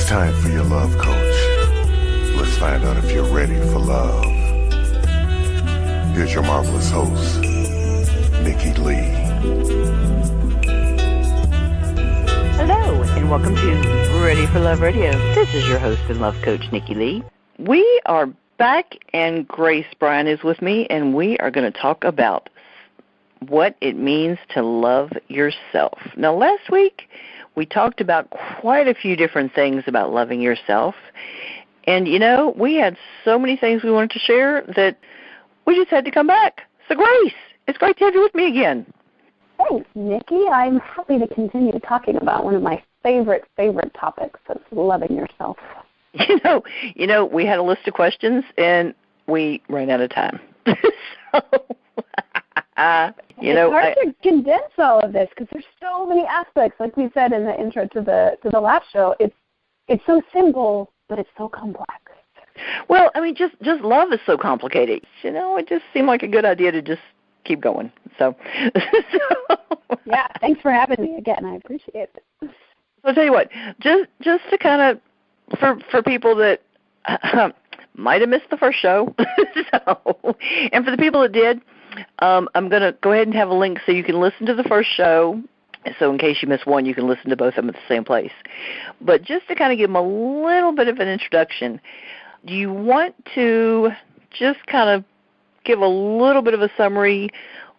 It's time for your love coach. Let's find out if you're ready for love. Here's your marvelous host, Nikki Lee. Hello, and welcome to Ready for Love Radio. This is your host and love coach, Nikki Lee. We are back, and Grace Bryant is with me, and we are going to talk about what it means to love yourself. Now, last week, we talked about quite a few different things about loving yourself. And, you know, we had so many things we wanted to share that we just had to come back. So, Grace, it's great to have you with me again. Thanks, Nikki. I'm happy to continue talking about one of my favorite topics, that's loving yourself. You know, we had a list of questions, and we ran out of time. It's hard to condense all of this because there's so many aspects. Like we said in the intro to the last show, it's so simple, but it's so complex. Well, I mean, just love is so complicated. You know, it just seemed like a good idea to just keep going. So yeah, thanks for having me again. I appreciate it. So I'll tell you what, just to kind of for people that might have missed the first show, and for the people that did. I'm going to go ahead and have a link so you can listen to the first show. So in case you miss one, you can listen to both of them at the same place. But just to kind of give them a little bit of an introduction, do you want to just kind of give a little bit of a summary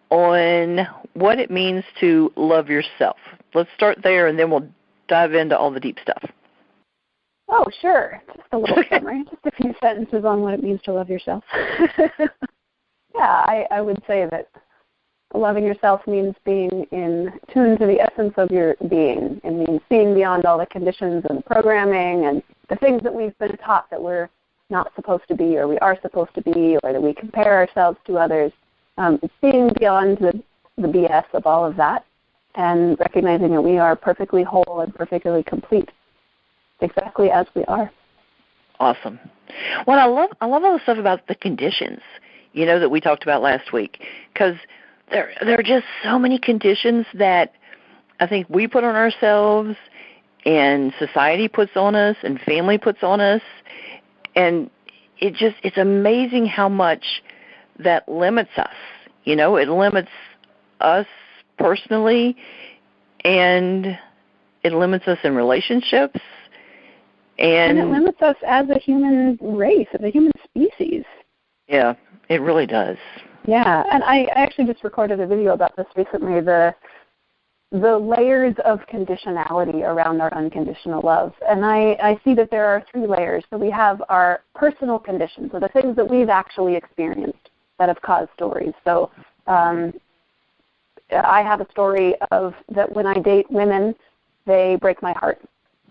on what it means to love yourself? Let's start there, and then we'll dive into all the deep stuff. Oh, sure. Just a little summary, just a few sentences on what it means to love yourself. Yeah, I would say that loving yourself means being in tune to the essence of your being. It means seeing beyond all the conditions and the programming and the things that we've been taught that we're not supposed to be or we are supposed to be or that we compare ourselves to others. It's seeing beyond the BS of all of that and recognizing that we are perfectly whole and perfectly complete exactly as we are. Awesome. Well, I love all the stuff about the conditions, you know, that we talked about last week, because there are just so many conditions that I think we put on ourselves and society puts on us and family puts on us, and it's amazing how much that limits us. You know, it limits us personally, and it limits us in relationships. And it limits us as a human race, as a human species. Yeah, it really does. Yeah, and I actually just recorded a video about this recently, the layers of conditionality around our unconditional love. And I see that there are three layers. So we have our personal conditions, so the things that we've actually experienced that have caused stories. So I have a story of that when I date women, they break my heart.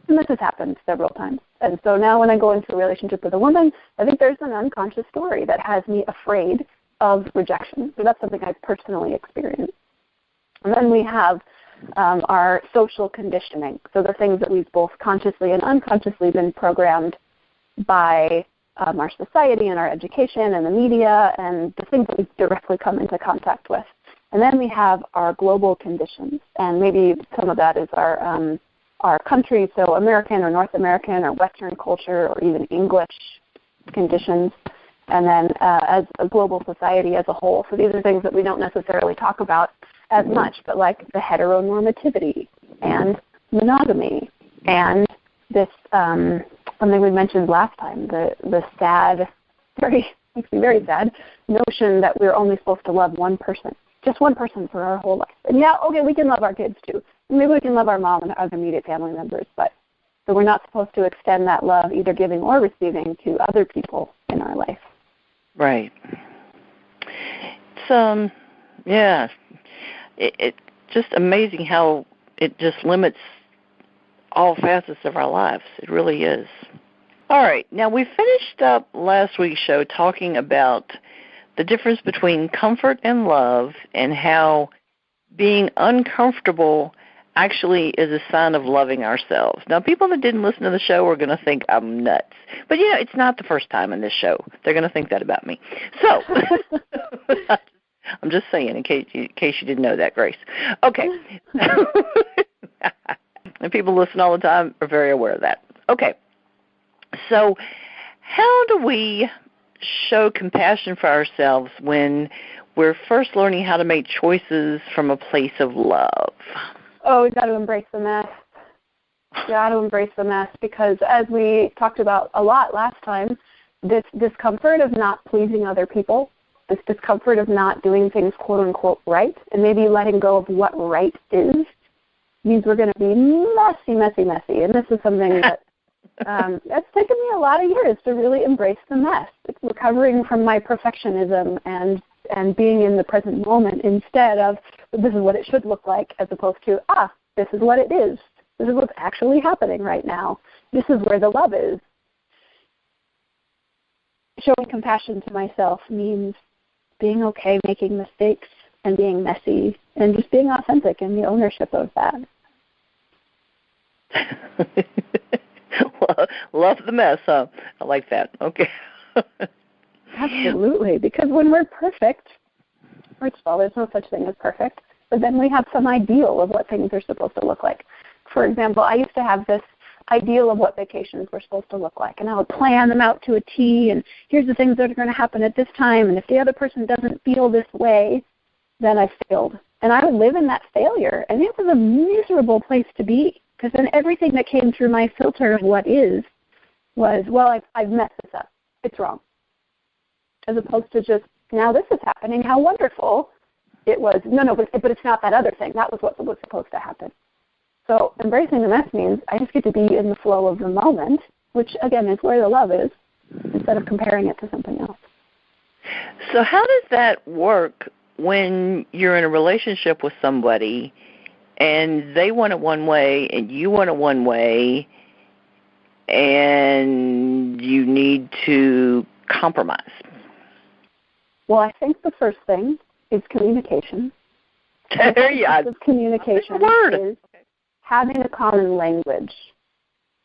And this has happened several times. And so now when I go into a relationship with a woman, I think there's an unconscious story that has me afraid of rejection. So that's something I've personally experienced. And then we have our social conditioning. So the things that we've both consciously and unconsciously been programmed by our society and our education and the media and the things that we've directly come into contact with. And then we have our global conditions. And maybe some of that is our country, so American or North American or Western culture or even English conditions, and then as a global society as a whole. So these are things that we don't necessarily talk about as much, but like the heteronormativity and monogamy and this something we mentioned last time, the sad, makes me very sad, notion that we're only supposed to love one person, just one person for our whole life. And yeah, okay, we can love our kids too. Maybe we can love our mom and other immediate family members, but so we're not supposed to extend that love, either giving or receiving, to other people in our life. Right. It's yeah, it's just amazing how it just limits all facets of our lives. It really is. All right. Now, we finished up last week's show talking about the difference between comfort and love and how being uncomfortable actually is a sign of loving ourselves. Now, people that didn't listen to the show are going to think I'm nuts. But, you know, it's not the first time in this show. They're going to think that about me. So I'm just saying in case you didn't know that, Grace. Okay. And people listen all the time are very aware of that. Okay. So how do we show compassion for ourselves when we're first learning how to make choices from a place of love? Oh, we've got to embrace the mess. Got to embrace the mess, because as we talked about a lot last time, this discomfort of not pleasing other people, this discomfort of not doing things quote unquote right, and maybe letting go of what right is, means we're going to be messy. And this is something that that's taken me a lot of years to really embrace the mess. It's recovering from my perfectionism and being in the present moment instead of this is what it should look like, as opposed to this is what it is. This is what's actually happening right now. This is where the love is. Showing compassion to myself means being okay making mistakes and being messy and just being authentic in the ownership of that. Love the mess, huh? I like that. Okay. Absolutely, because when we're perfect, first of all, there's no such thing as perfect, but then we have some ideal of what things are supposed to look like. For example, I used to have this ideal of what vacations were supposed to look like, and I would plan them out to a T, and here's the things that are going to happen at this time, and if the other person doesn't feel this way, then I failed. And I would live in that failure, and it was a miserable place to be, because then everything that came through my filter of what is was, well, I've messed this up. It's wrong. As opposed to just, now this is happening, how wonderful. It was, but it's not that other thing. That was what was supposed to happen. So embracing the mess means I just get to be in the flow of the moment, which, again, is where the love is, instead of comparing it to something else. So how does that work when you're in a relationship with somebody and they want it one way and you want it one way and you need to compromise? Well, I think the first thing is communication. There you go. Communication is having a common language.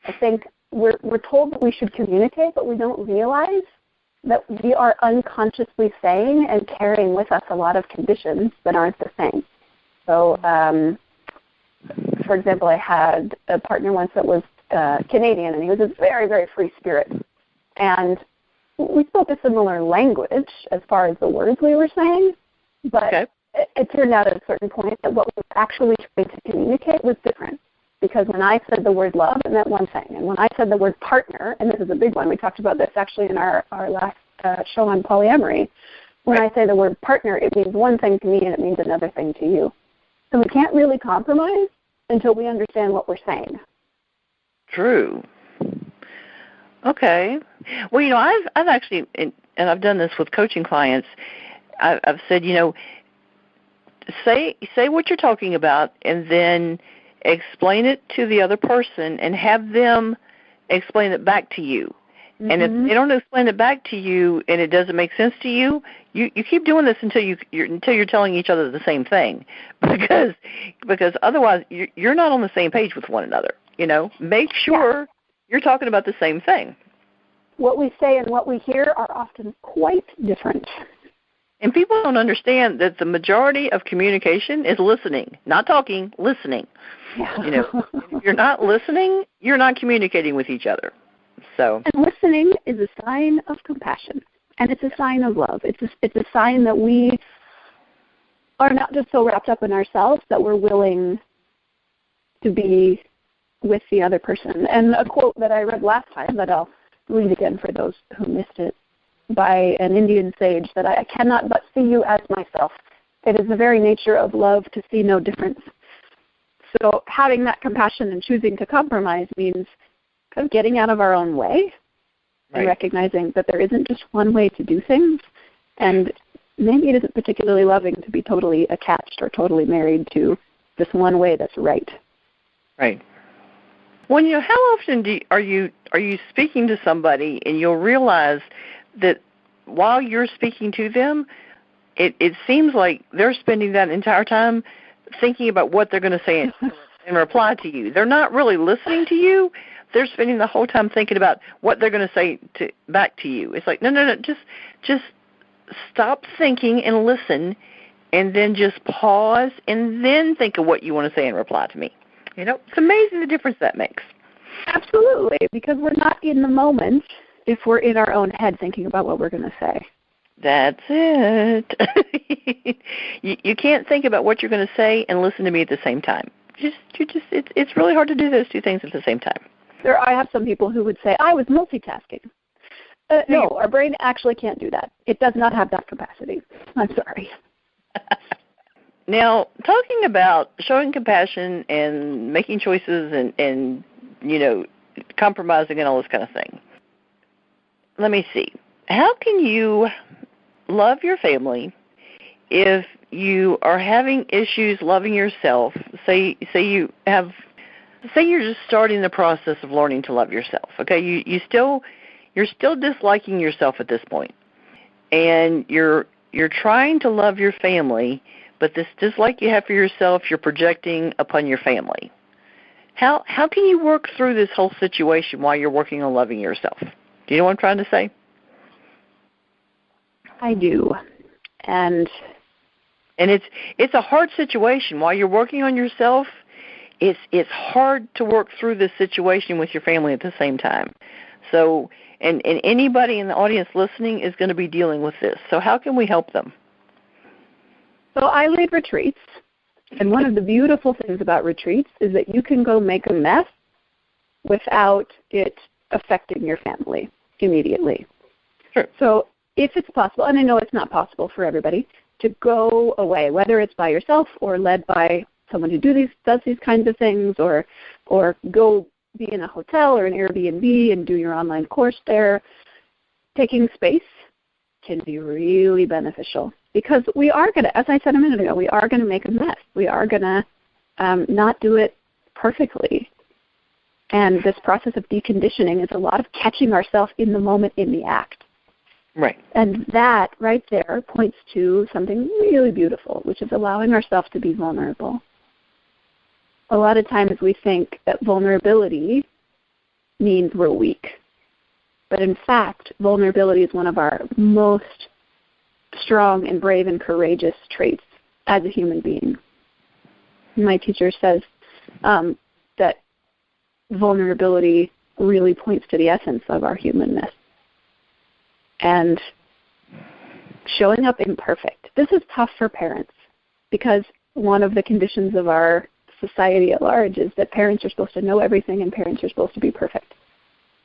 I think we're told that we should communicate, but we don't realize that we are unconsciously saying and carrying with us a lot of conditions that aren't the same. So, for example, I had a partner once that was Canadian, and he was a very, very free spirit. And we spoke a similar language as far as the words we were saying, but it turned out at a certain point that what we were actually trying to communicate was different. Because when I said the word love, it meant one thing. And when I said the word partner, and this is a big one, we talked about this actually in our last show on polyamory, when I say the word partner, it means one thing to me and it means another thing to you. So we can't really compromise until we understand what we're saying. True. Okay. Well, I've actually, and I've done this with coaching clients, I've said, say what you're talking about and then explain it to the other person and have them explain it back to you. Mm-hmm. And if they don't explain it back to you and it doesn't make sense to you, you keep doing this until you're telling each other the same thing, because otherwise you're not on the same page with one another. Make sure you're talking about the same thing. What we say and what we hear are often quite different. And people don't understand that the majority of communication is listening, not talking, listening. Yeah. If you're not listening, you're not communicating with each other. So. And listening is a sign of compassion, and it's a sign of love. It's a sign that we are not just so wrapped up in ourselves that we're willing to be with the other person. And a quote that I read last time that I'll read again for those who missed it, by an Indian sage, that I cannot but see you as myself. It is the very nature of love to see no difference. So having that compassion and choosing to compromise means kind of getting out of our own way and recognizing that there isn't just one way to do things, and maybe it isn't particularly loving to be totally attached or totally married to this one way that's right. Right. Well, how often are you speaking to somebody and you'll realize that while you're speaking to them, it seems like they're spending that entire time thinking about what they're going to say in reply to you. They're not really listening to you. They're spending the whole time thinking about what they're going to say back to you. It's like, no, just stop thinking and listen, and then just pause and then think of what you want to say in reply to me. It's amazing the difference that makes. Absolutely, because we're not in the moment if we're in our own head thinking about what we're going to say. That's it. You can't think about what you're going to say and listen to me at the same time. It's really hard to do those two things at the same time. I have some people who would say, I was multitasking. No, our brain actually can't do that. It does not have that capacity. I'm sorry. Now, talking about showing compassion and making choices and compromising and all this kind of thing. Let me see. How can you love your family if you are having issues loving yourself? Say you're just starting the process of learning to love yourself. Okay, you're still disliking yourself at this point, and you're trying to love your family, but this dislike you have for yourself, you're projecting upon your family. How can you work through this whole situation while you're working on loving yourself? Do you know what I'm trying to say? I do, and it's a hard situation while you're working on yourself. It's hard to work through this situation with your family at the same time. So, and anybody in the audience listening is going to be dealing with this. So how can we help them? So I lead retreats, and one of the beautiful things about retreats is that you can go make a mess without it affecting your family immediately. Sure. So if it's possible, and I know it's not possible for everybody, to go away, whether it's by yourself or led by someone who does these kinds of things, or go be in a hotel or an Airbnb and do your online course there, taking space can be really beneficial, because we are going to, as I said a minute ago, we are going to make a mess. We are going to not do it perfectly. And this process of deconditioning is a lot of catching ourselves in the moment in the act. Right. And that right there points to something really beautiful, which is allowing ourselves to be vulnerable. A lot of times we think that vulnerability means we're weak. But in fact, vulnerability is one of our most strong and brave and courageous traits as a human being. My teacher says that vulnerability really points to the essence of our humanness. And showing up imperfect. This is tough for parents, because one of the conditions of our society at large is that parents are supposed to know everything and parents are supposed to be perfect.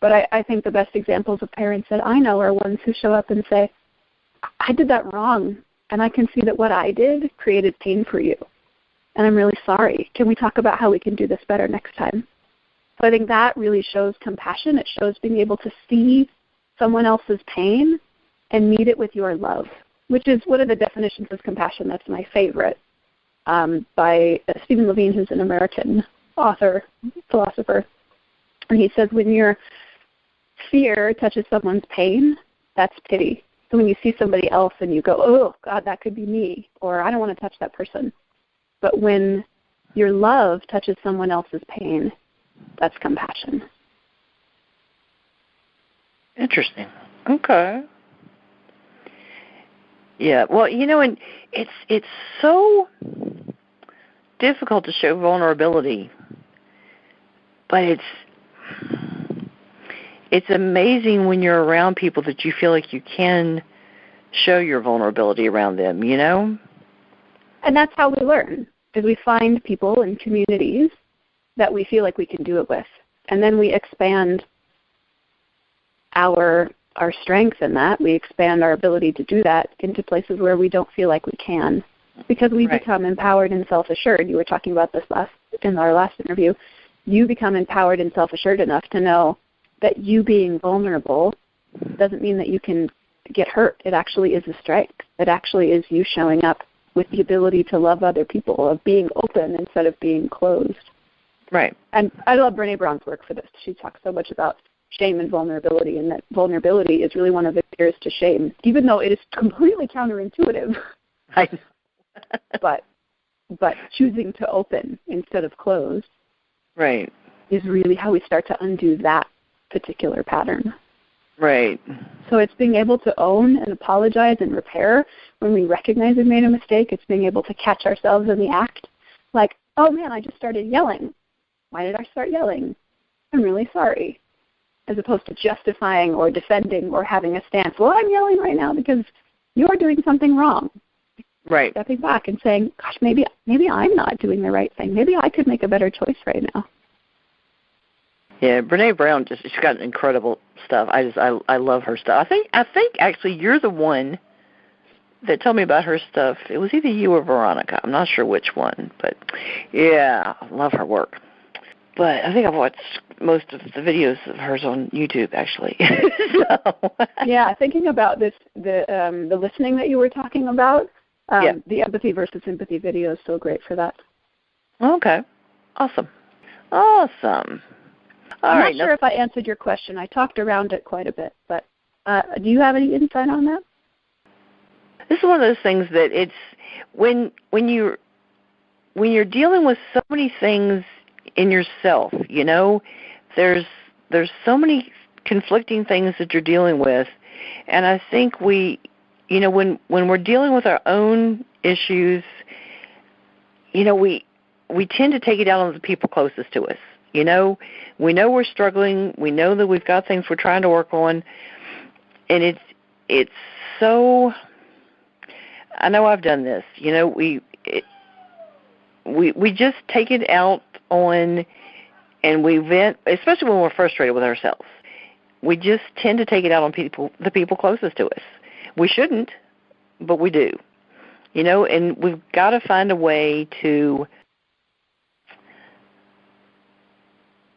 But I think the best examples of parents that I know are ones who show up and say, I did that wrong, and I can see that what I did created pain for you, and I'm really sorry. Can we talk about how we can do this better next time? So I think that really shows compassion. It shows being able to see someone else's pain and meet it with your love, which is one of the definitions of compassion that's my favorite, by Stephen Levine, who's an American author, philosopher. And he says, when your fear touches someone's pain, that's pity. So when you see somebody else and you go, oh, God, that could be me, or I don't want to touch that person. But when your love touches someone else's pain, that's compassion. Interesting. Okay. Yeah. Well, and it's so difficult to show vulnerability, but it's amazing when you're around people that you feel like you can show your vulnerability around them, And that's how we learn, is we find people and communities that we feel like we can do it with. And then we expand our strength in that. We expand our ability to do that into places where we don't feel like we can, because we become empowered and self-assured. You were talking about this in our last interview. You become empowered and self-assured enough to know that you being vulnerable doesn't mean that you can get hurt. It actually is a strength. It actually is you showing up with the ability to love other people, of being open instead of being closed. Right. And I love Brené Brown's work for this. She talks so much about shame and vulnerability, and that vulnerability is really one of the fears to shame, even though it is completely counterintuitive. I know. but choosing to open instead of close, right, is really how we start to undo that particular pattern. Right. So it's being able to own and apologize and repair when we recognize we've made a mistake. It's being able to catch ourselves in the act, like, oh man, I just started yelling. Why did I start yelling? I'm really sorry, as opposed to justifying or defending or having a stance. Well, I'm yelling right now because you're doing something wrong. Right. Stepping back and saying, gosh, maybe I'm not doing the right thing. Maybe I could make a better choice right now. Yeah, Brene Brown she's got incredible stuff. I love her stuff. I think actually you're the one that told me about her stuff. It was either you or Veronica. I'm not sure which one, but yeah, I love her work. But I think I've watched most of the videos of hers on YouTube, actually. So. Yeah, thinking about this, the listening that you were talking about, the empathy versus sympathy video is so great for that. Okay, awesome. I'm not sure if I answered your question. I talked around it quite a bit, but do you have any insight on that? This is one of those things that it's when you're dealing with so many things in yourself, you know, there's so many conflicting things that you're dealing with, and I think when we're dealing with our own issues, you know, we tend to take it out on the people closest to us. You know, we know we're struggling. We know that we've got things we're trying to work on, and it's so. I know I've done this. You know, we just take it out on, and we vent, especially when we're frustrated with ourselves. We just tend to take it out on the people closest to us. We shouldn't, but we do. You know, and we've got to find a way to,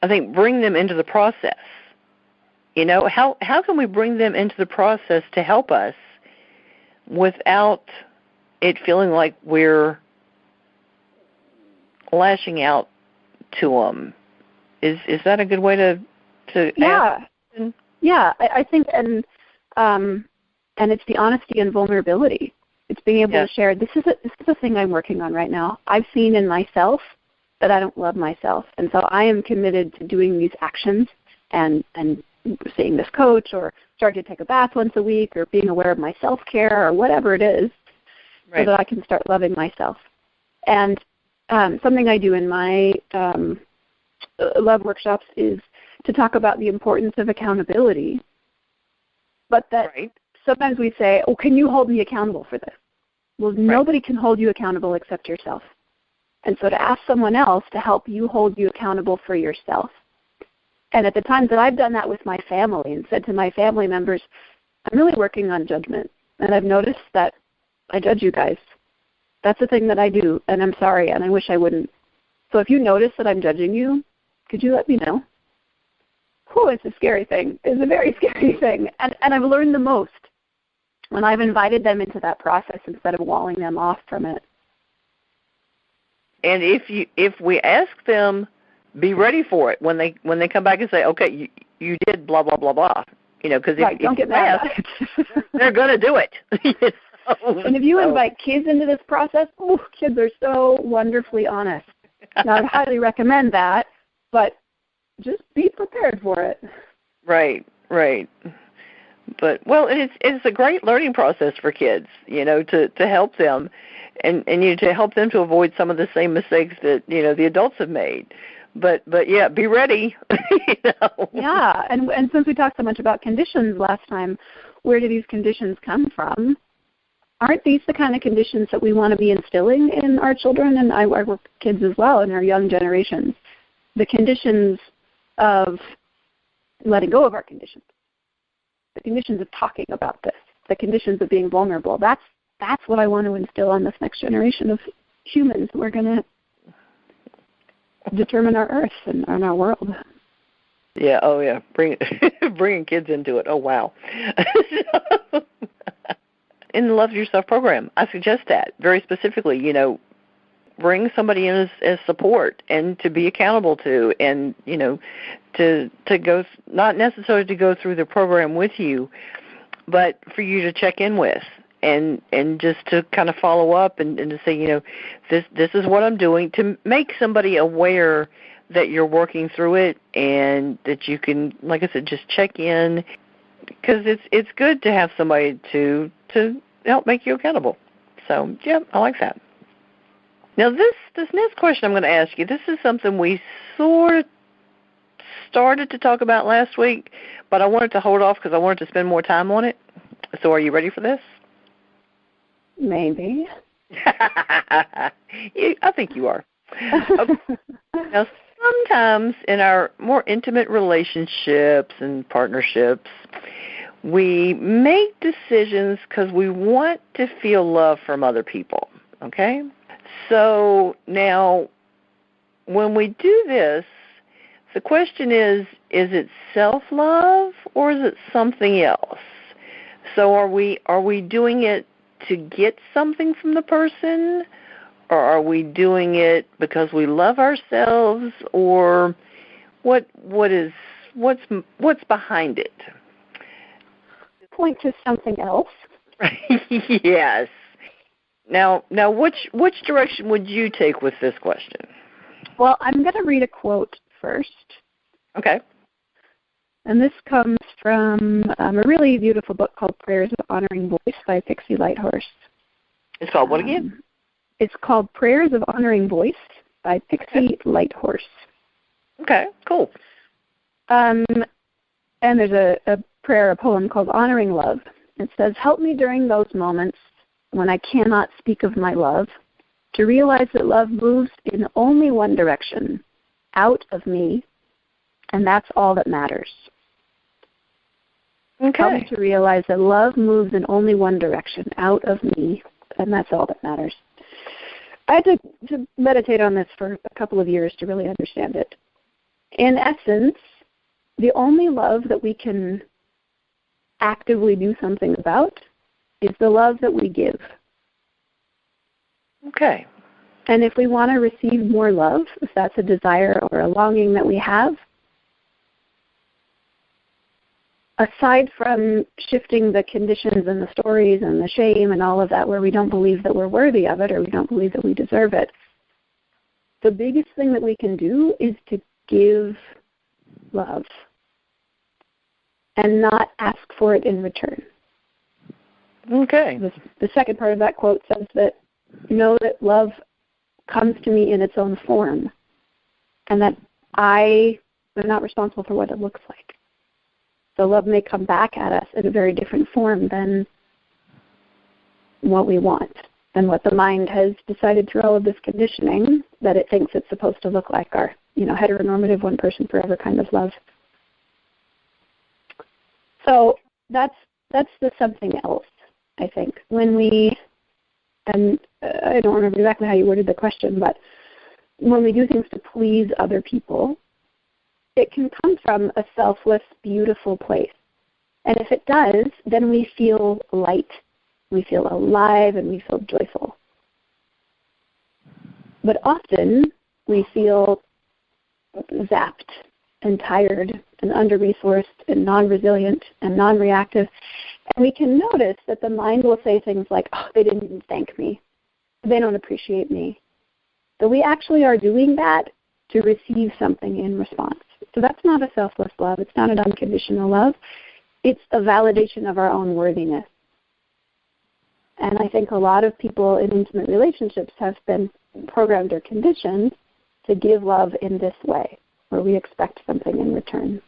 I think, bring them into the process. You know, how can we bring them into the process to help us without it feeling like we're lashing out to them? Is that a good way to yeah ask? Yeah, I think and it's the honesty and vulnerability. It's being able to share. This is a thing I'm working on right now. I've seen in myself that I don't love myself, and so I am committed to doing these actions and seeing this coach or starting to take a bath once a week or being aware of my self-care or whatever it is, so that I can start loving myself. And something I do in my love workshops is to talk about the importance of accountability, but that sometimes we say, oh, can you hold me accountable for this? Well, nobody can hold you accountable except yourself. And so to ask someone else to help you hold you accountable for yourself. And at the times that I've done that with my family and said to my family members, I'm really working on judgment. And I've noticed that I judge you guys. That's the thing that I do, and I'm sorry, and I wish I wouldn't. So if you notice that I'm judging you, could you let me know? Oh, it's a scary thing. It's a very scary thing. And I've learned the most when I've invited them into that process instead of walling them off from it. And if we ask them, be ready for it when they come back and say, okay, you did blah blah blah blah, you know, because if don't get mad at it. they're going to do it. You know? And if you invite kids into this process, kids are so wonderfully honest. Now, I highly recommend that, but just be prepared for it. Right. But it's a great learning process for kids, you know, to help them, and to help them to avoid some of the same mistakes that, you know, the adults have made. But yeah, be ready. You know? Yeah, and since we talked so much about conditions last time, where do these conditions come from? Aren't these the kind of conditions that we want to be instilling in our children? And I work with kids as well in our young generations. The conditions of letting go of our conditions. The conditions of talking about this. The conditions of being vulnerable. That's what I want to instill on this next generation of humans who are going to determine our earth and our world. Yeah, oh yeah, bringing kids into it. Oh wow. In the Love Yourself program, I suggest that very specifically. You know, bring somebody in as support and to be accountable to, and you know, to go, not necessarily to go through the program with you, but for you to check in with. And just to kind of follow up and to say, you know, this is what I'm doing, to make somebody aware that you're working through it and that you can, like I said, just check in, because it's good to have somebody to help make you accountable. So, yeah, I like that. Now, this next question I'm going to ask you, this is something we sort of started to talk about last week, but I wanted to hold off because I wanted to spend more time on it. So are you ready for this? Maybe. I think you are. Okay. Now, sometimes in our more intimate relationships and partnerships, we make decisions because we want to feel love from other people, okay? So now, when we do this, the question is it self-love or is it something else? So are we doing it to get something from the person, or are we doing it because we love ourselves, or what's behind it? Point to something else. Yes. Now, which direction would you take with this question? Well, I'm going to read a quote first. Okay. And this comes from a really beautiful book called Prayers of Honoring Voice by Pixie Lighthorse. It's called what again? It's called Prayers of Honoring Voice by Pixie Lighthorse. Okay, cool. And there's a prayer, a poem called Honoring Love. It says, help me during those moments when I cannot speak of my love, to realize that love moves in only one direction, out of me, and that's all that matters. Okay. Help me to realize that love moves in only one direction, out of me, and that's all that matters. I had to meditate on this for a couple of years to really understand it. In essence, the only love that we can actively do something about is the love that we give. Okay. And if we want to receive more love, if that's a desire or a longing that we have, aside from shifting the conditions and the stories and the shame and all of that where we don't believe that we're worthy of it or we don't believe that we deserve it, the biggest thing that we can do is to give love and not ask for it in return. Okay. The second part of that quote says that know that love comes to me in its own form and that I am not responsible for what it looks like. So love may come back at us in a very different form than what we want, than what the mind has decided through all of this conditioning that it thinks it's supposed to look like our, heteronormative one person forever kind of love. So that's the something else, I think. When we, and I don't remember exactly how you worded the question, but when we do things to please other people, it can come from a selfless, beautiful place. And if it does, then we feel light, we feel alive, and we feel joyful. But often we feel zapped and tired and under-resourced and non-resilient and non-reactive. And we can notice that the mind will say things like, oh, they didn't even thank me. They don't appreciate me. So we actually are doing that to receive something in response. So that's not a selfless love. It's not an unconditional love. It's a validation of our own worthiness. And I think a lot of people in intimate relationships have been programmed or conditioned to give love in this way, where we expect something in return.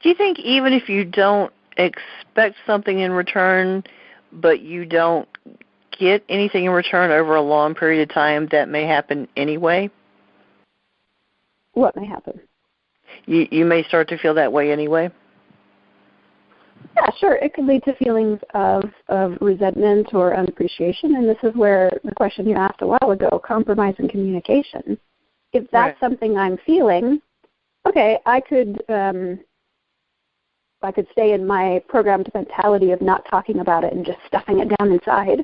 Do you think even if you don't expect something in return, but you don't get anything in return over a long period of time, that may happen anyway? What may happen? You may start to feel that way anyway? Yeah, sure. It could lead to feelings of resentment or unappreciation, and this is where the question you asked a while ago, compromise and communication. If that's something I'm feeling, okay, I could stay in my programmed mentality of not talking about it and just stuffing it down inside,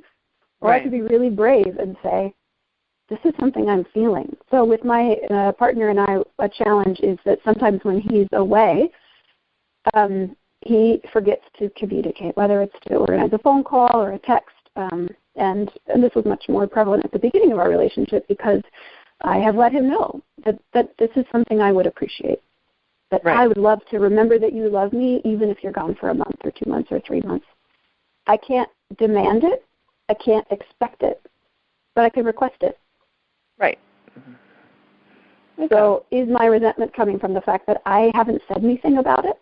or I could be really brave and say, this is something I'm feeling. So with my partner and I, a challenge is that sometimes when he's away, he forgets to communicate, whether it's to organize a phone call or a text. And this was much more prevalent at the beginning of our relationship because I have let him know that this is something I would appreciate. That I would love to remember that you love me even if you're gone for a month or 2 months or 3 months. I can't demand it. I can't expect it. But I can request it. Right. Okay. So is my resentment coming from the fact that I haven't said anything about it,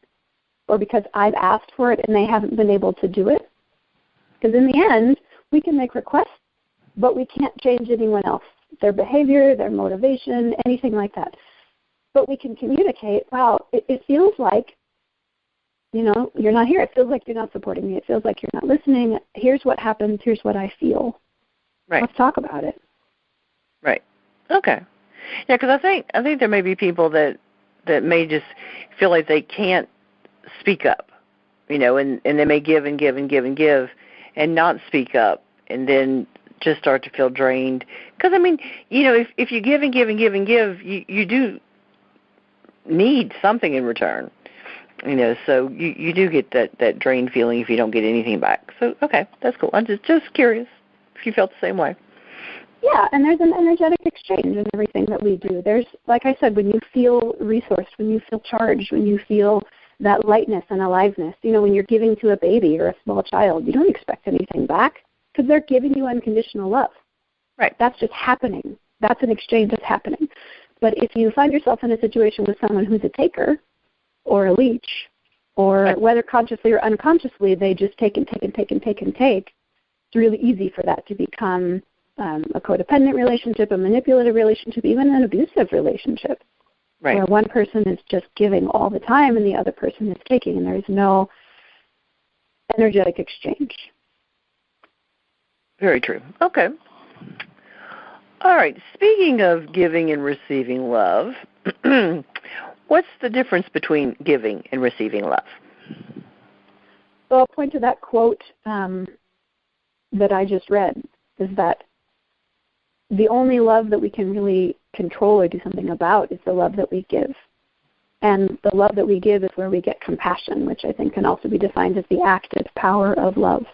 or because I've asked for it and they haven't been able to do it? Because in the end, we can make requests, but we can't change anyone else, their behavior, their motivation, anything like that. But we can communicate, wow, it feels like, you're not here. It feels like you're not supporting me. It feels like you're not listening. Here's what happens. Here's what I feel. Right. Let's talk about it. Right. Okay. Yeah, because I think there may be people that may just feel like they can't speak up, and they may give and give and give and give and not speak up, and then just start to feel drained. Because, if you give and give and give and give, you do need something in return. So you do get that drained feeling if you don't get anything back. So, okay, that's cool. I'm just curious if you felt the same way. Yeah, and there's an energetic exchange in everything that we do. There's, like I said, when you feel resourced, when you feel charged, when you feel that lightness and aliveness, when you're giving to a baby or a small child, you don't expect anything back because they're giving you unconditional love. Right. That's just happening. That's an exchange that's happening. But if you find yourself in a situation with someone who's a taker or a leech, or right. whether consciously or unconsciously, they just take and take and take and take and take, it's really easy for that to become a codependent relationship, a manipulative relationship, even an abusive relationship, right. where one person is just giving all the time and the other person is taking, and there is no energetic exchange. Very true. Okay. All right. Speaking of giving and receiving love, what's the difference between giving and receiving love? So I'll point to that quote that I just read, is that the only love that we can really control or do something about is the love that we give. And the love that we give is where we get compassion, which I think can also be defined as the active power of love,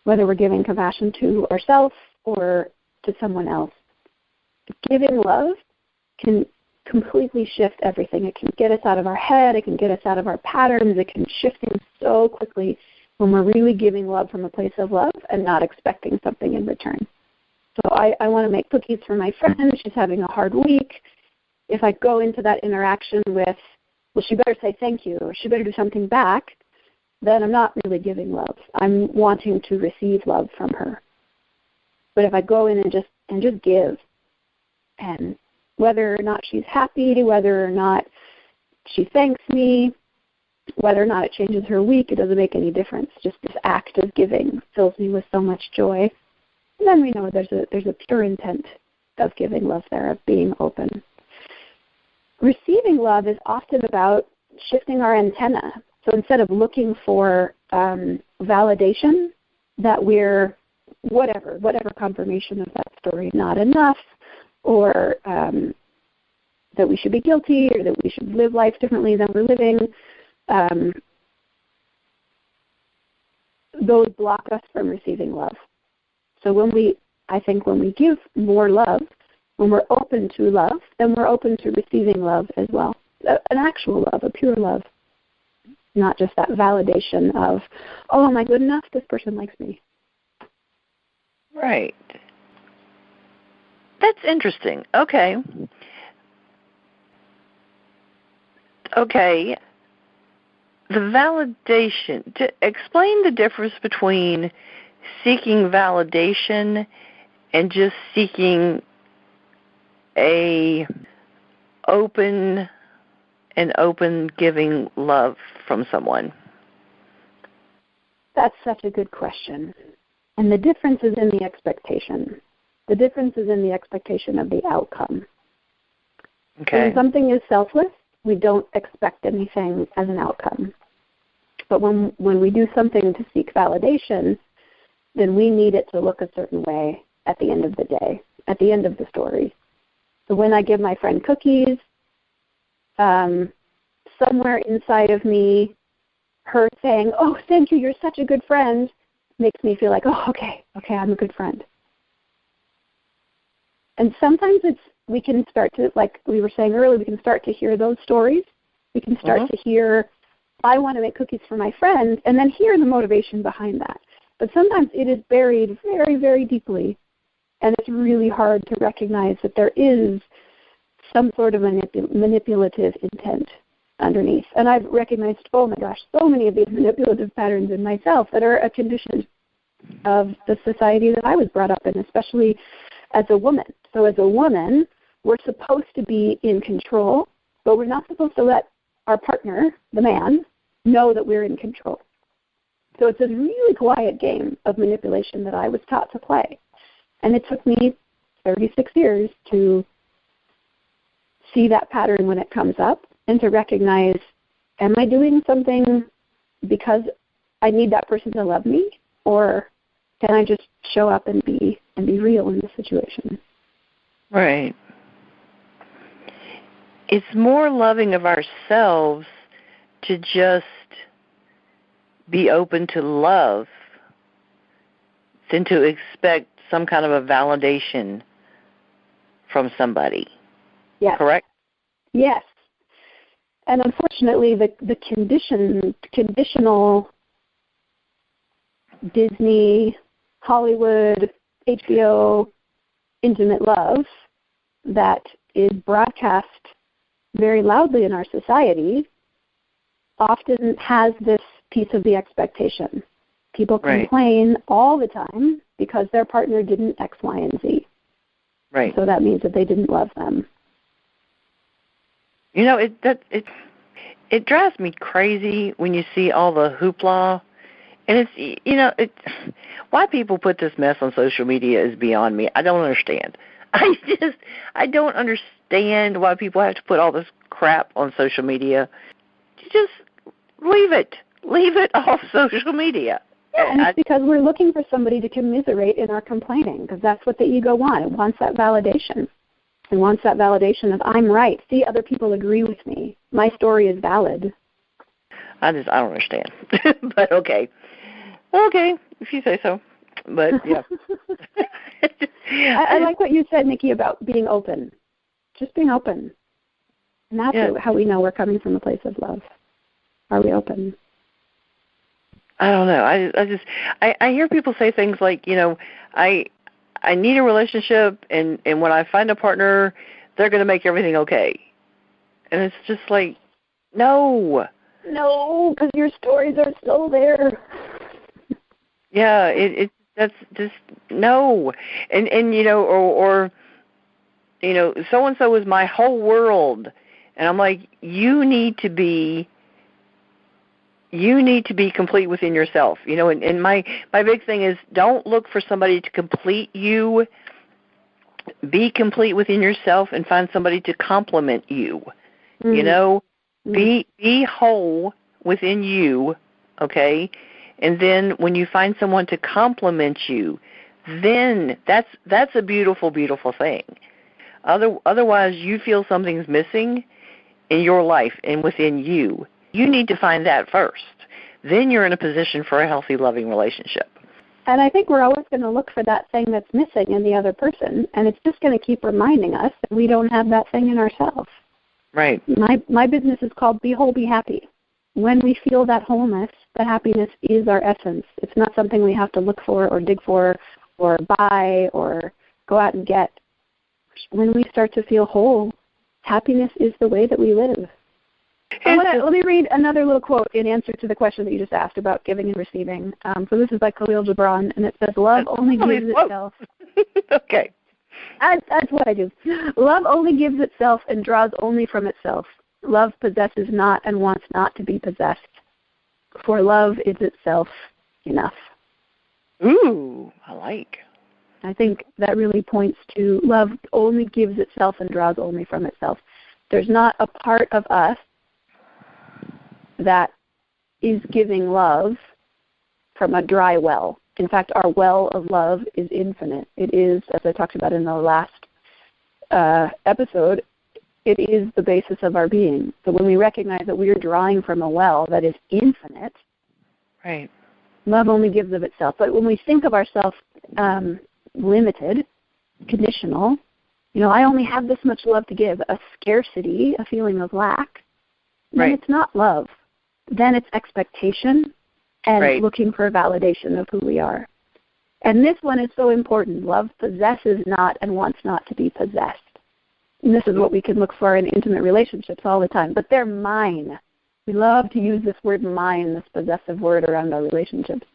whether we're giving compassion to ourselves or to someone else. Giving love can completely shift everything. It can get us out of our head. It can get us out of our patterns. It can shift things so quickly when we're really giving love from a place of love and not expecting something in return. So I want to make cookies for my friend. She's having a hard week. If I go into that interaction with, well, she better say thank you or she better do something back, then I'm not really giving love. I'm wanting to receive love from her. But if I go in and just give, and whether or not she's happy, whether or not she thanks me, whether or not it changes her week, it doesn't make any difference. Just this act of giving fills me with so much joy. And then we know there's a pure intent of giving love there, of being open. Receiving love is often about shifting our antenna. So instead of looking for validation that we're whatever confirmation of that story not enough, or that we should be guilty, or that we should live life differently than we're living, those block us from receiving love. So when we give more love, when we're open to love, then we're open to receiving love as well. An actual love, a pure love. Not just that validation of, oh, am I good enough? This person likes me. Right. That's interesting. Okay. The validation. To explain the difference between seeking validation and just seeking an open giving love from someone. That's such a good question. And the difference is in the expectation. The difference is in the expectation of the outcome. Okay. When something is selfless, we don't expect anything as an outcome. But when we do something to seek validation, then we need it to look a certain way at the end of the day, at the end of the story. So when I give my friend cookies, somewhere inside of me, her saying, oh, thank you, you're such a good friend, makes me feel like, oh, okay, I'm a good friend. And sometimes we can start to, like we were saying earlier, we can start to hear those stories. We can start to hear, I want to make cookies for my friends, and then hear the motivation behind that. But sometimes it is buried very, very deeply, and it's really hard to recognize that there is some sort of manipulative intent underneath. And I've recognized, oh my gosh, so many of these manipulative patterns in myself that are a condition of the society that I was brought up in, especially as a woman. So as a woman, we're supposed to be in control, but we're not supposed to let our partner, the man, know that we're in control. So it's a really quiet game of manipulation that I was taught to play. And it took me 36 years to see that pattern when it comes up and to recognize, am I doing something because I need that person to love me, or can I just show up and be real in the situation? Right. It's more loving of ourselves to just be open to love than to expect some kind of a validation from somebody. Yes. Correct? Yes. And unfortunately, the conditional Disney, Hollywood, HBO intimate love that is broadcast very loudly in our society often has this piece of the expectation. People complain all the time because their partner didn't X, Y, and Z. Right. So that means that they didn't love them. You know, it drives me crazy when you see all the hoopla, and it's why people put this mess on social media is beyond me. I don't understand. I don't understand why people have to put all this crap on social media. Just leave it off social media. Yeah, and it's because we're looking for somebody to commiserate in our complaining, because that's what the ego wants. It wants that validation. It wants that validation of, I'm right. See, other people agree with me. My story is valid. I don't understand. But okay, if you say so. But yeah. I like what you said, Nikki, about being open. Just being open. And that's how we know we're coming from a place of love. Are we open? I don't know. I hear people say things like, I need a relationship, and when I find a partner, they're going to make everything okay. And it's just like, no. No, because your stories are still there. Yeah, that's just no. And or so-and-so is my whole world. And I'm like, you need to be complete within yourself. And my big thing is, don't look for somebody to complete you. Be complete within yourself and find somebody to complement you. Mm-hmm. Be whole within you, okay? And then when you find someone to complement you, then that's a beautiful, beautiful thing. Otherwise, you feel something's missing in your life and within you. You need to find that first. Then you're in a position for a healthy, loving relationship. And I think we're always going to look for that thing that's missing in the other person, and it's just going to keep reminding us that we don't have that thing in ourselves. Right. My business is called Be Whole, Be Happy. When we feel that wholeness, the happiness is our essence. It's not something we have to look for or dig for or buy or go out and get. When we start to feel whole, happiness is the way that we live. Let me read another little quote in answer to the question that you just asked about giving and receiving. So this is by Khalil Gibran, and it says, love only gives itself. Okay. That's what I do. Love only gives itself and draws only from itself. Love possesses not and wants not to be possessed. For love is itself enough. Ooh, I like. I think that really points to love only gives itself and draws only from itself. There's not a part of us that is giving love from a dry well. In fact, our well of love is infinite. It is, as I talked about in the last episode, it is the basis of our being. So when we recognize that we are drawing from a well that is infinite, right, love only gives of itself. But when we think of ourselves limited, conditional, I only have this much love to give, a scarcity, a feeling of lack, then it's not love. Then it's expectation and looking for validation of who we are. And this one is so important. Love possesses not and wants not to be possessed. And this is what we can look for in intimate relationships all the time. But they're mine. We love to use this word mine, this possessive word around our relationships.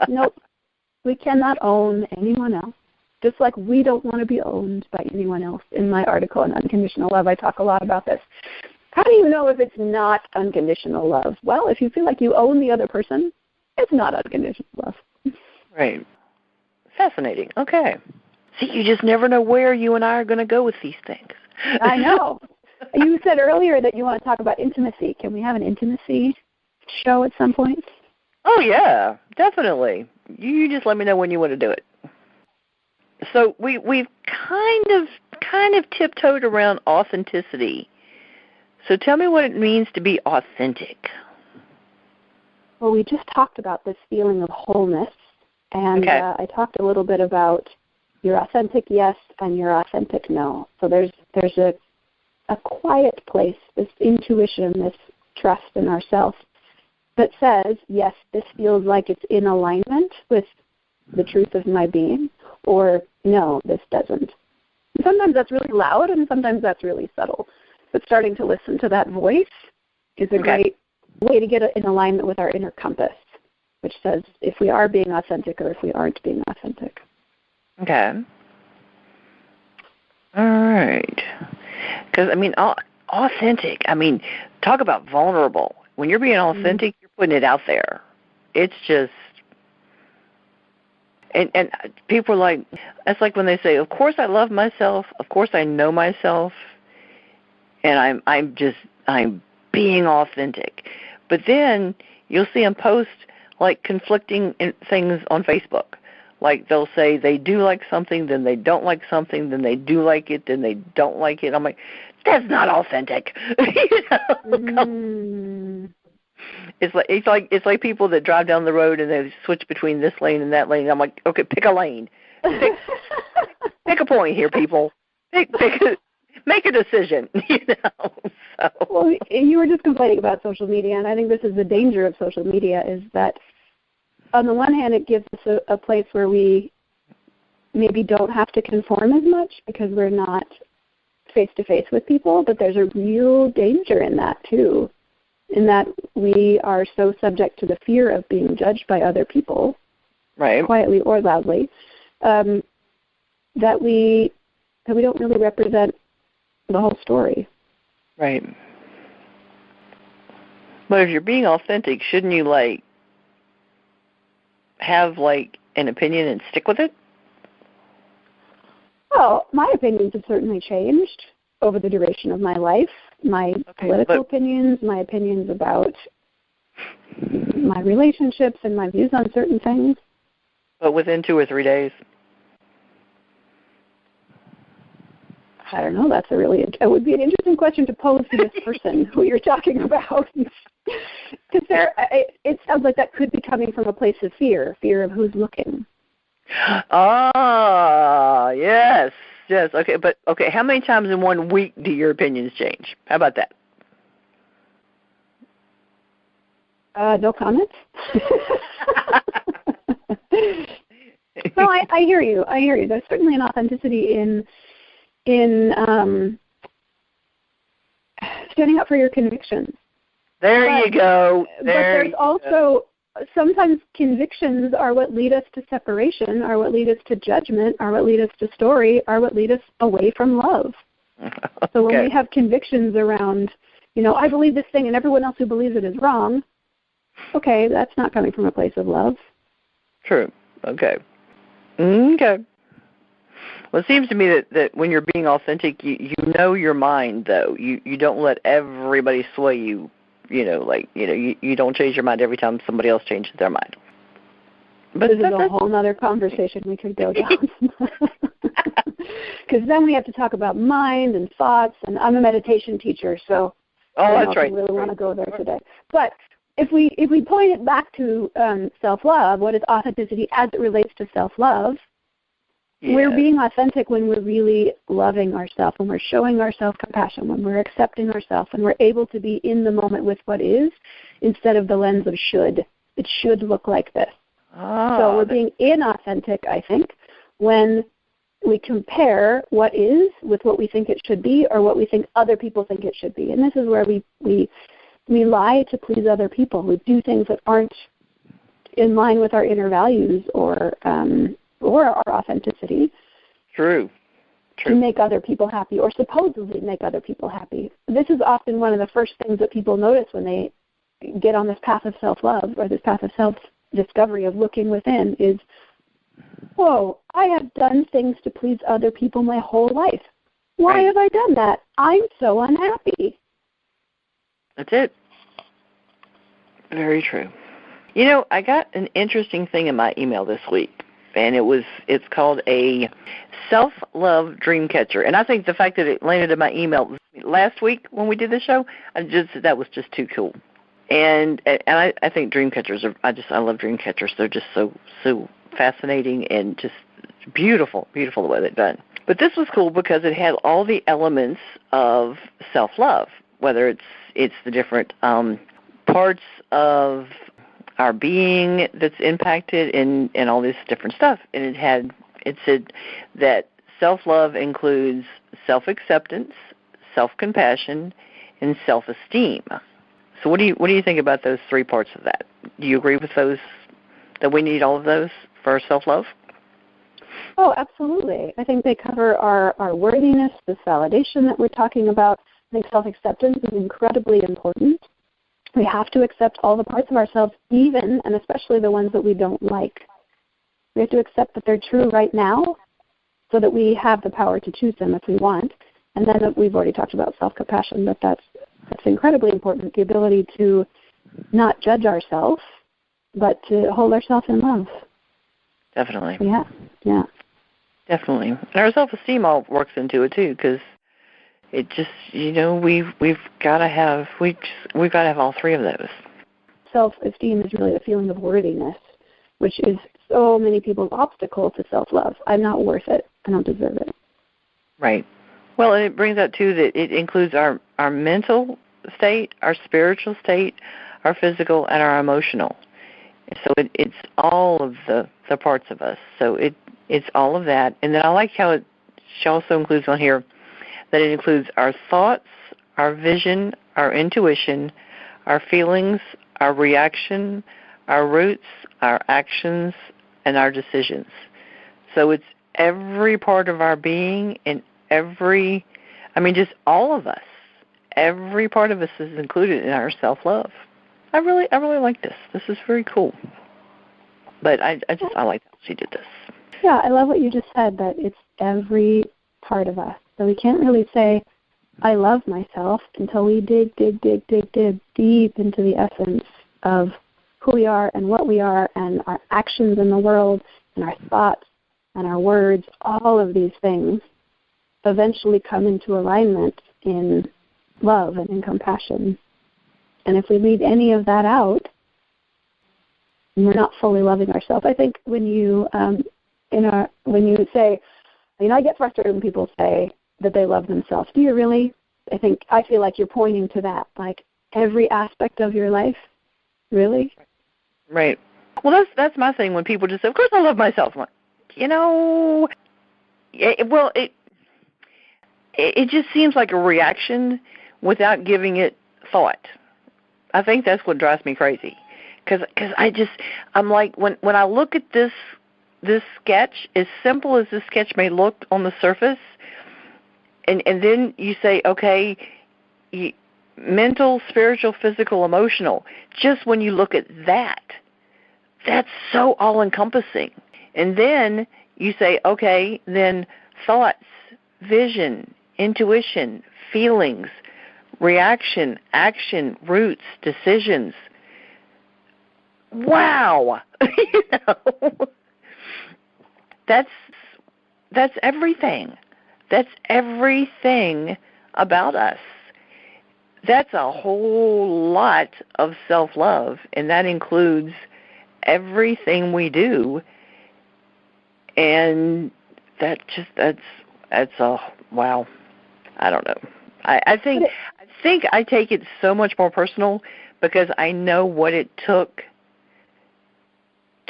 Nope. We cannot own anyone else. Just like we don't want to be owned by anyone else. In my article on unconditional love, I talk a lot about this. How do you know if it's not unconditional love? Well, if you feel like you own the other person, it's not unconditional love. Right. Fascinating. Okay. See, you just never know where you and I are going to go with these things. I know. You said earlier that you want to talk about intimacy. Can we have an intimacy show at some point? Oh, yeah, definitely. You just let me know when you want to do it. So we've kind of tiptoed around authenticity. So tell me what it means to be authentic. Well, we just talked about this feeling of wholeness, and okay. I talked a little bit about your authentic yes and your authentic no. So there's a quiet place, this intuition, this trust in ourselves that says, yes, this feels like it's in alignment with the truth of my being, or no, this doesn't. And sometimes that's really loud, and sometimes that's really subtle. But starting to listen to that voice is a great way to get in alignment with our inner compass, which says if we are being authentic or if we aren't being authentic. Okay. All right. Because, I mean, authentic, I mean, talk about vulnerable. When you're being authentic, you're putting it out there. It's just, and people are like, it's like when they say, of course I love myself, of course I know myself, and I'm being authentic. But then you'll see them post like conflicting things on Facebook. Like they'll say they do like something, then they don't like something, then they do like it, then they don't like it. I'm like, that's not authentic. It's like people that drive down the road and they switch between this lane and that lane. I'm like, okay, pick a lane. Pick a point here, people. Make a decision. So. Well, you were just complaining about social media, and I think this is the danger of social media is that on the one hand, it gives us a place where we maybe don't have to conform as much because we're not face-to-face with people, but there's a real danger in that, too, in that we are so subject to the fear of being judged by other people, right, quietly or loudly, that we don't really represent the whole story. Right. But if you're being authentic, shouldn't you, have, an opinion and stick with it? Well, my opinions have certainly changed over the duration of my life. My political opinions, my opinions about my relationships and my views on certain things. But within 2 or 3 days? I don't know. It would be an interesting question to pose to this person who you're talking about. Because it sounds like that could be coming from a place of fear of who's looking. Ah, yes. Okay, but how many times in 1 week do your opinions change? How about that? No comments. No, I hear you. There's certainly an authenticity in standing up for your convictions. You go. But there's also sometimes convictions are what lead us to separation, are what lead us to judgment, are what lead us to story, are what lead us away from love. So when we have convictions around, I believe this thing and everyone else who believes it is wrong, okay, that's not coming from a place of love. True. Okay. Well, it seems to me that when you're being authentic, you know your mind, though. You don't let everybody sway you. You don't change your mind every time somebody else changes their mind. But this is a whole other conversation we could go down. Because then we have to talk about mind and thoughts, and I'm a meditation teacher, so that's right. I really want to go there today. But if we point it back to self-love, what is authenticity as it relates to self-love? Yeah. We're being authentic when we're really loving ourselves, when we're showing ourselves compassion, when we're accepting ourselves, and we're able to be in the moment with what is instead of the lens of should. It should look like this. So we're being inauthentic, I think, when we compare what is with what we think it should be or what we think other people think it should be. And this is where we lie to please other people. We do things that aren't in line with our inner values or our authenticity. True. To make other people happy or supposedly make other people happy. This is often one of the first things that people notice when they get on this path of self-love or this path of self-discovery of looking within is, whoa, I have done things to please other people my whole life. Why have I done that? I'm so unhappy. That's it. Very true. You know, I got an interesting thing in my email this week, and it's called a self-love dream catcher. And I think the fact that it landed in my email last week when we did the show, that was just too cool. And I think dream catchers I love dream catchers. They're just so fascinating and just beautiful the way they're done. But this was cool because it had all the elements of self-love, whether it's the different parts of our being that's impacted in all this different stuff. And it said that self-love includes self-acceptance, self-compassion, and self-esteem. So what do you think about those three parts of that? Do you agree with those, that we need all of those for self-love? Oh, absolutely. I think they cover our worthiness, this validation that we're talking about. I think self-acceptance is incredibly important. We have to accept all the parts of ourselves, even and especially the ones that we don't like. We have to accept that they're true right now so that we have the power to choose them if we want. And then we've already talked about self-compassion, but that's incredibly important, the ability to not judge ourselves, but to hold ourselves in love. Definitely. Yeah. Definitely. And our self-esteem all works into it, too, because it just, we've got to have all three of those. Self-esteem is really a feeling of worthiness, which is so many people's obstacle to self-love. I'm not worth it. I don't deserve it. Right. Well, and it brings out, too, that it includes our mental state, our spiritual state, our physical, and our emotional. So it's all of the parts of us. So it's all of that. And then I like how she also includes on here that it includes our thoughts, our vision, our intuition, our feelings, our reaction, our roots, our actions, and our decisions. So it's every part of our being and just all of us. Every part of us is included in our self-love. I really like this. This is very cool. But I like how she did this. Yeah, I love what you just said, that it's every part of us. So we can't really say, I love myself until we dig deep into the essence of who we are and what we are and our actions in the world and our thoughts and our words. All of these things eventually come into alignment in love and in compassion. And if we leave any of that out, we're not fully loving ourselves. I think when you say, I get frustrated when people say that they love themselves. Do you really? I feel like you're pointing to that, like every aspect of your life. Really? Right. Well, that's my thing when people just say, of course I love myself. I'm like, it just seems like a reaction without giving it thought. I think that's what drives me crazy. Because I'm like, when I look at this sketch, as simple as this sketch may look on the surface, and then you say, okay, mental, spiritual, physical, emotional, just when you look at that, that's so all-encompassing. And then you say, okay, then thoughts, vision, intuition, feelings, reaction, action, roots, decisions. Wow. That's everything. That's everything about us. That's a whole lot of self-love, and that includes everything we do. And that's a wow. I don't know. I think I take it so much more personal because I know what it took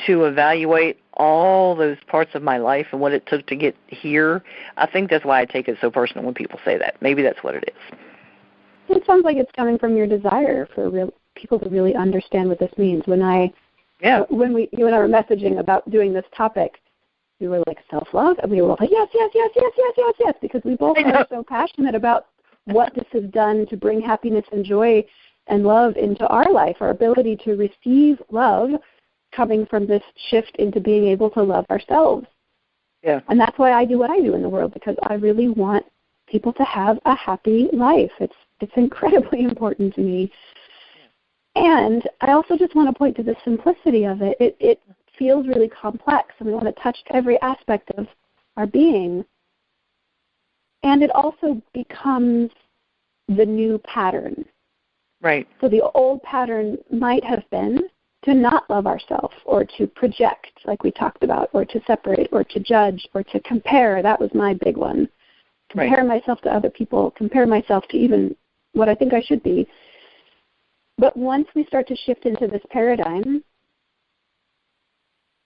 to evaluate all those parts of my life and what it took to get here, I think that's why I take it so personal when people say that. Maybe that's what it is. It sounds like it's coming from your desire for people to really understand what this means. When you and I were messaging about doing this topic, we were like, self-love, and we were like, yes, because we both are so passionate about what this has done to bring happiness and joy and love into our life, our ability to receive love coming from this shift into being able to love ourselves. Yeah. And that's why I do what I do in the world, because I really want people to have a happy life. It's incredibly important to me. And I also just want to point to the simplicity of it. It feels really complex, and we want to touch every aspect of our being. And it also becomes the new pattern. Right. So the old pattern might have been to not love ourselves, or to project, like we talked about, or to separate, or to judge, or to compare. That was my big one. Compare myself to other people, compare myself to even what I think I should be. But once we start to shift into this paradigm,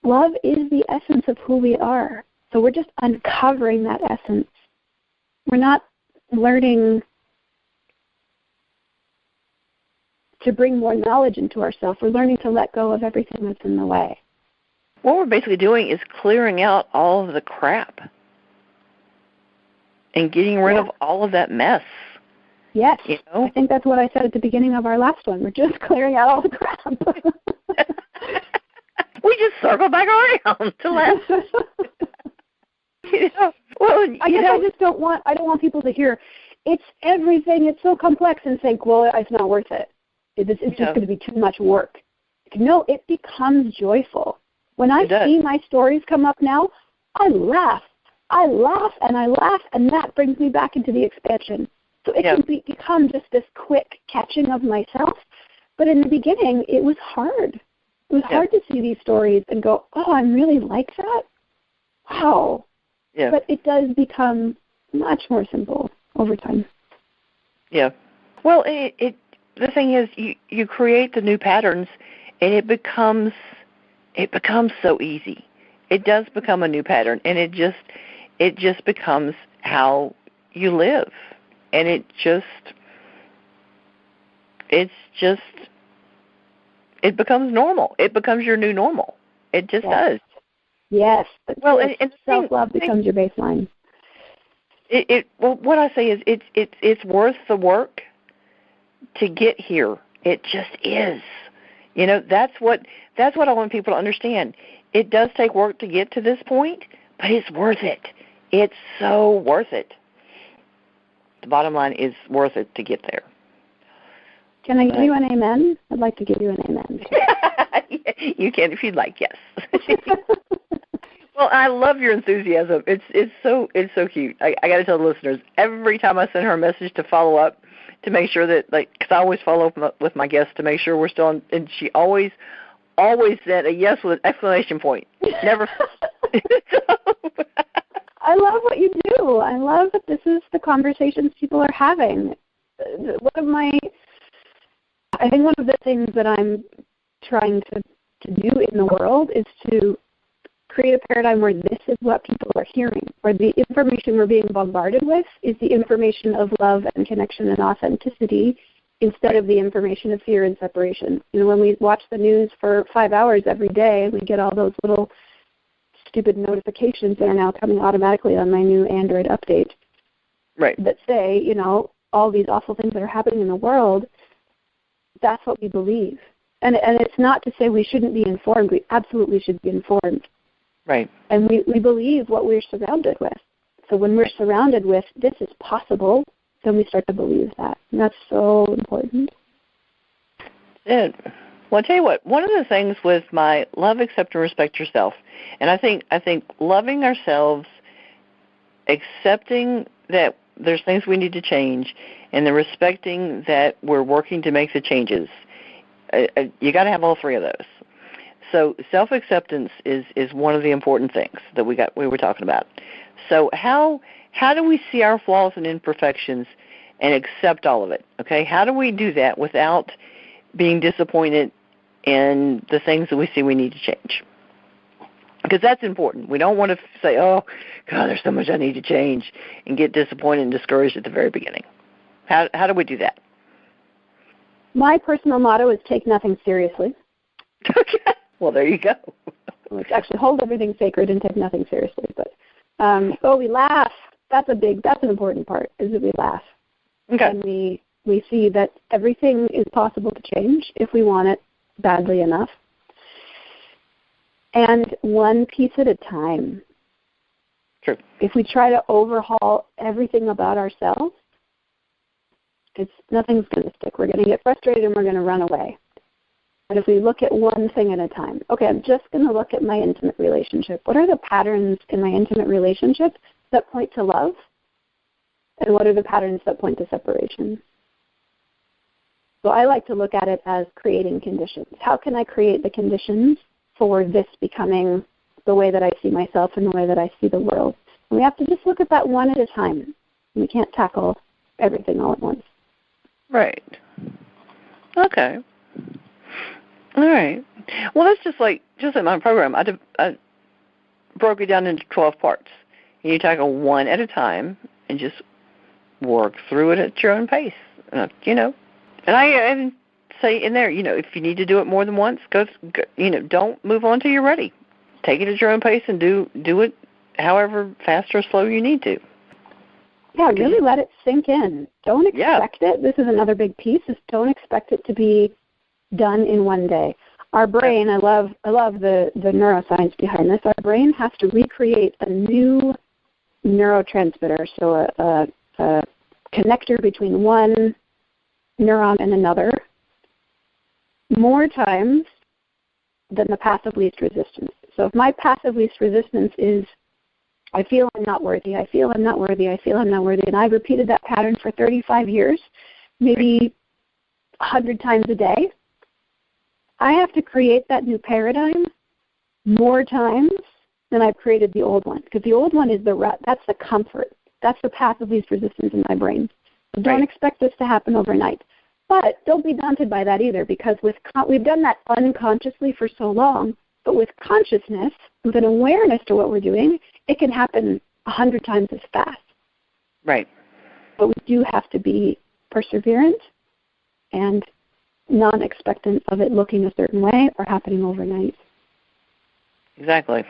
love is the essence of who we are. So we're just uncovering that essence. We're not learning to bring more knowledge into ourselves. We're learning to let go of everything that's in the way. What we're basically doing is clearing out all of the crap and getting rid of all of that mess. Yes. You know? I think that's what I said at the beginning of our last one. We're just clearing out all the crap. We just circle back around to last. I just don't want people to hear it's everything, it's so complex, and think, well, it's not worth it. It's just going to be too much work. No, it becomes joyful. When I see my stories come up now, I laugh, and that brings me back into the expansion. So it can become just this quick catching of myself. But in the beginning, it was hard. It was hard to see these stories and go, oh, I'm really like that? Wow. Yeah. But it does become much more simple over time. Yeah. Well, the thing is, you create the new patterns, and it becomes so easy. It does become a new pattern, and it just becomes how you live, and it becomes normal. It becomes your new normal. It just does. Yes. Well, and self-love becomes your baseline. Well, what I say is it's worth the work to get here. It just is. You know, that's what I want people to understand. It does take work to get to this point, but it's worth it. It's so worth it. The bottom line is worth it to get there. Can I give you an amen? I'd like to give you an amen. You can if you'd like, yes. Well, I love your enthusiasm. It's so cute. I got to tell the listeners, every time I send her a message to follow up, to make sure that, because I always follow up with my guests to make sure we're still on, and she always said a yes with an exclamation point. Never. I love what you do. I love that this is the conversations people are having. I think one of the things that I'm trying to do in the world is to create a paradigm where this is what people are hearing, where the information we're being bombarded with is the information of love and connection and authenticity instead of the information of fear and separation. You know, when we watch the news for 5 hours every day, we get all those little stupid notifications that are now coming automatically on my new Android update that say, you know, all these awful things that are happening in the world. That's what we believe. And it's not to say we shouldn't be informed. We absolutely should be informed. Right. And we believe what we're surrounded with. So when we're surrounded with this is possible, then we start to believe that. And that's so important. Well, I'll tell you what, one of the things with my love, accept, and respect yourself, and I think loving ourselves, accepting that there's things we need to change, and then respecting that we're working to make the changes, you got to have all three of those. So self-acceptance is one of the important things that we were talking about. So how do we see our flaws and imperfections and accept all of it? Okay, how do we do that without being disappointed in the things that we see we need to change? Because that's important. We don't want to say, oh, God, there's so much I need to change, and get disappointed and discouraged at the very beginning. How do we do that? My personal motto is take nothing seriously. Okay. Well, there you go. Which actually hold everything sacred and take nothing seriously. But we laugh. That's an important part, is that we laugh. Okay. And we see that everything is possible to change if we want it badly enough. And one piece at a time. True. If we try to overhaul everything about ourselves, nothing's going to stick. We're going to get frustrated and we're going to run away. But if we look at one thing at a time, okay, I'm just going to look at my intimate relationship. What are the patterns in my intimate relationship that point to love? And what are the patterns that point to separation? So I like to look at it as creating conditions. How can I create the conditions for this becoming the way that I see myself and the way that I see the world? And we have to just look at that one at a time. We can't tackle everything all at once. Right. Okay. All right. Well, that's just like my program. I broke it down into 12 parts. And you tackle one at a time and just work through it at your own pace. And I even say in there, if you need to do it more than once, go don't move on till you're ready. Take it at your own pace and do it however fast or slow you need to. Yeah, really let it sink in. Don't expect it. This is another big piece, is don't expect it to be done in one day. Our brain, I love the neuroscience behind this. Our brain has to recreate a new neurotransmitter, so a connector between one neuron and another, more times than the path of least resistance. So if my path of least resistance is I feel I'm not worthy, I feel I'm not worthy, I feel I'm not worthy, and I've repeated that pattern for 35 years, maybe 100 times a day, I have to create that new paradigm more times than I've created the old one. Because the old one is the rut. That's the comfort. That's the path of least resistance in my brain. So don't expect this to happen overnight. But don't be daunted by that either, because we've done that unconsciously for so long. But with consciousness, with an awareness to what we're doing, it can happen 100 times as fast. Right. But we do have to be perseverant and non-expectant of it looking a certain way or happening overnight. Exactly.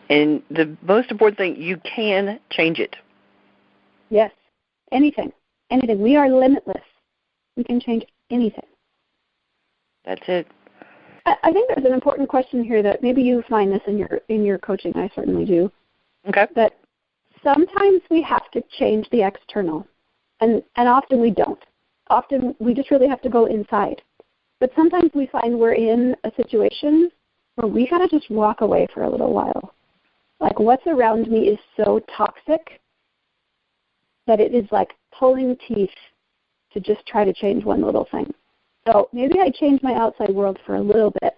And the most important thing, you can change it. Yes. Anything. We are limitless. We can change anything. That's it. I think there's an important question here that maybe you find this in your coaching. I certainly do. Okay. That sometimes we have to change the external, and often we don't. Often we just really have to go inside. But sometimes we find we're in a situation where we got to just walk away for a little while. Like what's around me is so toxic that it is like pulling teeth to just try to change one little thing. So maybe I change my outside world for a little bit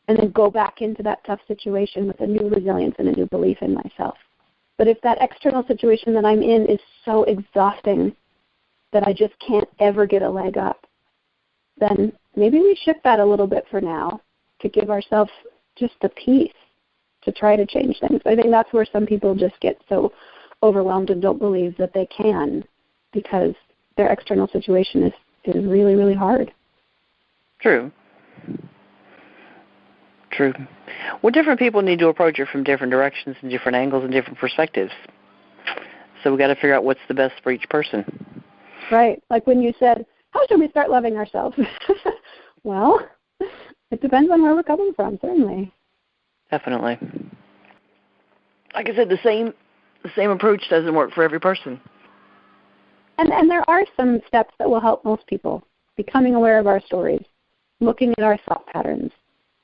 and then go back into that tough situation with a new resilience and a new belief in myself. But if that external situation that I'm in is so exhausting that I just can't ever get a leg up, then maybe we shift that a little bit for now to give ourselves just the peace to try to change things. I think that's where some people just get so overwhelmed and don't believe that they can, because their external situation is really, really hard. True. Well, different people need to approach it from different directions and different angles and different perspectives. So we got to figure out what's the best for each person. Right. Like when you said, how should we start loving ourselves? Well, it depends on where we're coming from, certainly. Definitely. Like I said, the same approach doesn't work for every person. And there are some steps that will help most people. Becoming aware of our stories, looking at our thought patterns,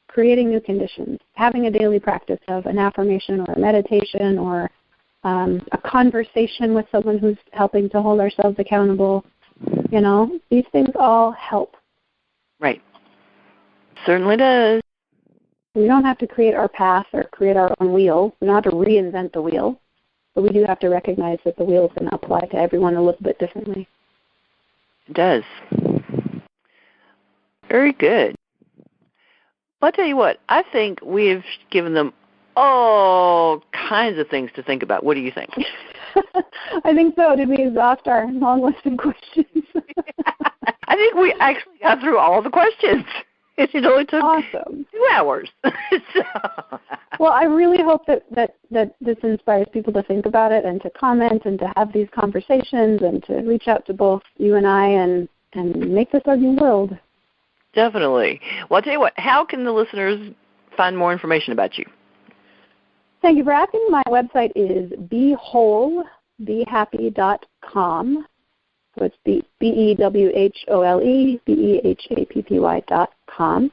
creating new conditions, having a daily practice of an affirmation or a meditation or a conversation with someone who's helping to hold ourselves accountable. These things all help. Right. Certainly does. We don't have to create our path or create our own wheel. We don't have to reinvent the wheel. But we do have to recognize that the wheel is going to apply to everyone a little bit differently. It does. Very good. Well, I'll tell you what, I think we've given them All kinds of things to think about. What do you think? I think so. Did we exhaust our long list of questions? I think we actually got through all the questions. It only took awesome. 2 hours. Well, I really hope that this inspires people to think about it and to comment and to have these conversations and to reach out to both you and I and make this our new world. Definitely. Well, I'll tell you what, how can the listeners find more information about you? Thank you for asking. My website is BeWhole.com. So it's BEWHOLE, BEHAPPY.com.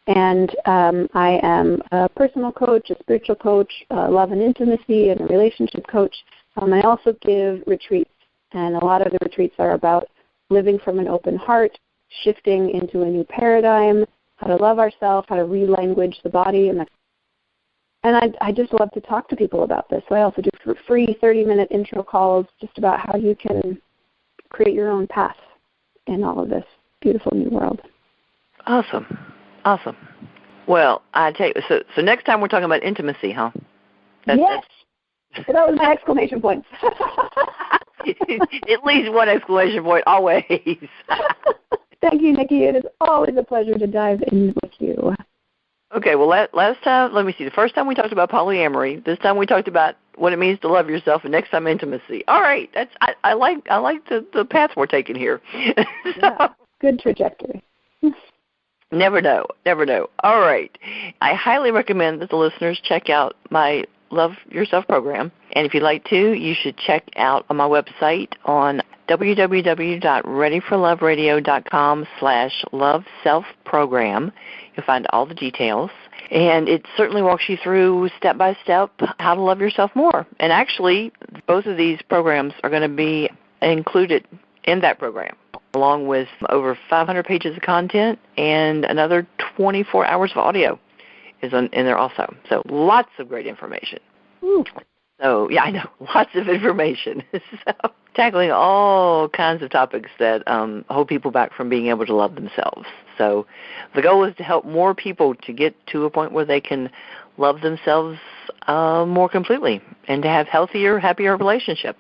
And I am a personal coach, a spiritual coach, a love and intimacy, and a relationship coach. I also give retreats, and a lot of the retreats are about living from an open heart, shifting into a new paradigm, how to love ourselves, how to re-language the body. And I just love to talk to people about this. So I also do free 30-minute intro calls just about how you can create your own path in all of this beautiful new world. Awesome. Well, I tell you, so next time we're talking about intimacy, huh? Yes. That was my exclamation point. At least one exclamation point, always. Thank you, Nikki. It is always a pleasure to dive in with you. Okay, well, last time, let me see. The first time we talked about polyamory. This time we talked about what it means to love yourself, and next time intimacy. All right, I like the path we're taking here. Yeah, good trajectory. Never know. All right, I highly recommend that the listeners check out my Love Yourself program, and if you'd like to, you should check out on my website on www.readyforloveradio.com/loveselfprogram. You'll find all the details. And it certainly walks you through step by step how to love yourself more. And actually, both of these programs are going to be included in that program, along with over 500 pages of content and another 24 hours of audio is in there also. So lots of great information. Ooh. So, yeah, I know, lots of information. So tackling all kinds of topics that hold people back from being able to love themselves. So the goal is to help more people to get to a point where they can love themselves more completely and to have healthier, happier relationships.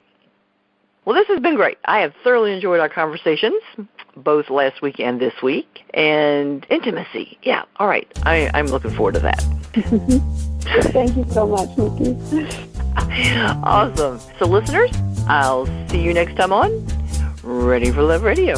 Well, this has been great. I have thoroughly enjoyed our conversations, both last week and this week. And intimacy, yeah, all right. I'm looking forward to that. Thank you so much, Nikki. Awesome. So, listeners, I'll see you next time on Ready for Love Radio.